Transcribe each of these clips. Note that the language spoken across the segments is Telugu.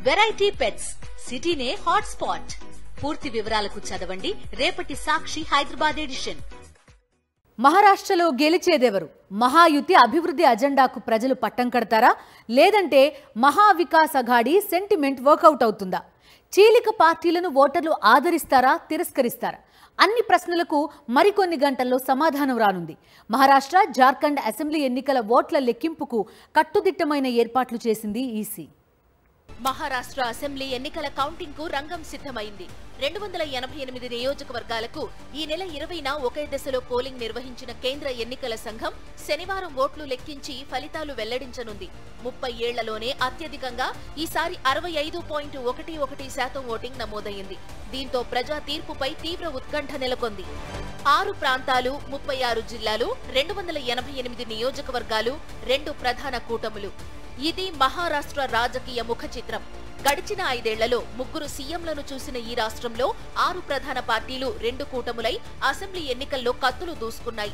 వెరైటీ పెట్స్ సిటీనే హాట్ స్పాట్. పూర్తి వివరాలకు చదవండి రేపటి సాక్షి హైదరాబాద్ ఎడిషన్. మహారాష్ట్రలో గెలిచేదెవరు? మహాయుతి అభివృద్ధి అజెండాకు ప్రజలు పట్టం కడతారా, లేదంటే మహావికాస్ అఘాడీ సెంటిమెంట్ వర్కౌట్ అవుతుందా? చీలిక పార్టీలను ఓటర్లు ఆదరిస్తారా, తిరస్కరిస్తారా? అన్ని ప్రశ్నలకు మరికొన్ని గంటల్లో సమాధానం రానుంది. మహారాష్ట్ర, జార్ఖండ్ అసెంబ్లీ ఎన్నికల ఓట్ల లెక్కింపుకు కట్టుదిట్టమైన ఏర్పాట్లు చేసింది ఈసీ. మహారాష్ట్ర అసెంబ్లీ ఎన్నికల కౌంటింగ్ కు రంగం సిద్ధమైంది. 288 నియోజకవర్గాలకు ఈ నెల 20న ఒకే దశలో పోలింగ్ నిర్వహించిన కేంద్ర ఎన్నికల సంఘం శనివారం ఓట్లు లెక్కించి ఫలితాలు వెల్లడించనుంది. 30 ఏళ్లలోనే అత్యధికంగా ఈసారి 65.11% ఓటింగ్ నమోదైంది. దీంతో ప్రజా తీర్పుపై తీవ్ర ఉత్కంఠ నెలకొంది. 6 ప్రాంతాలు, 36 జిల్లాలు, 288 నియోజకవర్గాలు, 2 ప్రధాన కూటములు. ఇది మహారాష్ట్ర రాజకీయ ముఖ చిత్రం. గడిచిన 5 ఏళ్లలో 3 సీఎంలను చూసిన ఈ రాష్ట్రంలో 6 ప్రధాన పార్టీలు 2 కూటములై అసెంబ్లీ ఎన్నికల్లో కత్తులు దూసుకున్నాయి.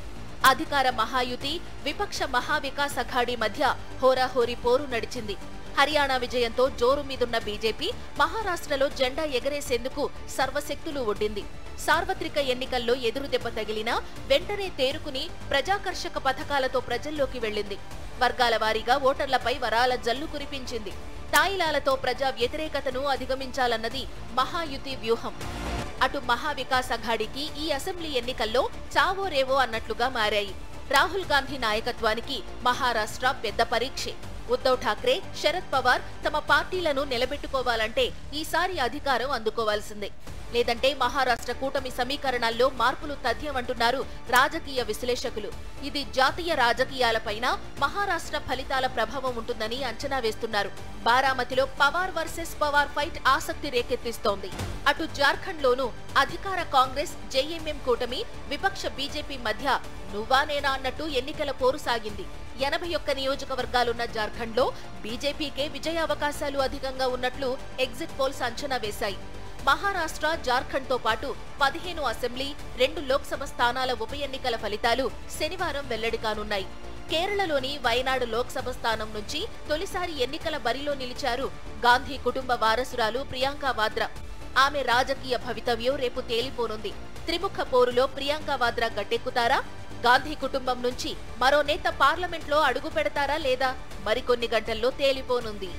అధికార మహాయుతి, విపక్ష మహావికాస్ అఘాడీ మధ్య హోరాహోరీ పోరు నడిచింది. హర్యానా విజయంతో జోరు మీదున్న బీజేపీ మహారాష్ట్రలో జెండా ఎగరేసేందుకు సర్వశక్తులు ఒడ్డింది. సార్వత్రిక ఎన్నికల్లో ఎదురుదెబ్బ తగిలినా వెంటనే తేరుకుని ప్రజాకర్షక పథకాలతో ప్రజల్లోకి వెళ్లింది. వర్గాల వారీగా ఓటర్లపై వరాల జల్లు కురిపించింది. తాయిలాలతో ప్రజా వ్యతిరేకతను అధిగమించాలన్నది మహాయుతి వ్యూహం. అటు మహావికాస్ అఘాడీకి ఈ అసెంబ్లీ ఎన్నికల్లో చావో రేవో అన్నట్లుగా మారాయి. రాహుల్ గాంధీ నాయకత్వానికి మహారాష్ట్ర పెద్ద పరీక్షే. ఉద్దవ్ ఠాక్రే, శరద్ పవార్ తమ పార్టీలను నిలబెట్టుకోవాలంటే ఈసారి అధికారం అందుకోవాల్సిందే. లేదంటే మహారాష్ట్ర కూటమి సమీకరణాల్లో మార్పులు తథ్యమంటున్నారు రాజకీయ విశ్లేషకులు. ఇది జాతీయ రాజకీయాలపైన మహారాష్ట్ర ఫలితాల ప్రభావం ఉంటుందని అంచనా వేస్తున్నారు. బారామతిలో పవార్ వర్సెస్ పవార్ ఫైట్ ఆసక్తి రేకెత్తిస్తోంది. అటు జార్ఖండ్లోనూ అధికార కాంగ్రెస్, జేఎంఎం కూటమి, విపక్ష బీజేపీ మధ్య నువ్వా నేనా అన్నట్టు ఎన్నికల పోరు సాగింది. 81 నియోజకవర్గాలున్న జార్ఖండ్లో బీజేపీకే విజయావకాశాలు అధికంగా ఉన్నట్లు ఎగ్జిట్ పోల్స్ అంచనా వేశాయి. మహారాష్ట్ర, జార్ఖండ్తో పాటు 15 అసెంబ్లీ, 2 లోక్సభ స్థానాల ఉప ఎన్నికల ఫలితాలు శనివారం వెల్లడి కానున్నాయి. కేరళలోని వయనాడు లోక్సభ స్థానం నుంచి తొలిసారి ఎన్నికల బరిలో నిలిచారు గాంధీ కుటుంబ వారసురాలు ప్రియాంక వాద్రా. ఆమె రాజకీయ భవితవ్యం రేపు తేలిపోనుంది. త్రిముఖ పోరులో ప్రియాంక వాద్రా గట్టెక్కుతారా? గాంధీ కుటుంబం నుంచి మరో నేత పార్లమెంట్లో అడుగు పెడతారా లేదా? మరికొన్ని గంటల్లో తేలిపోనుంది.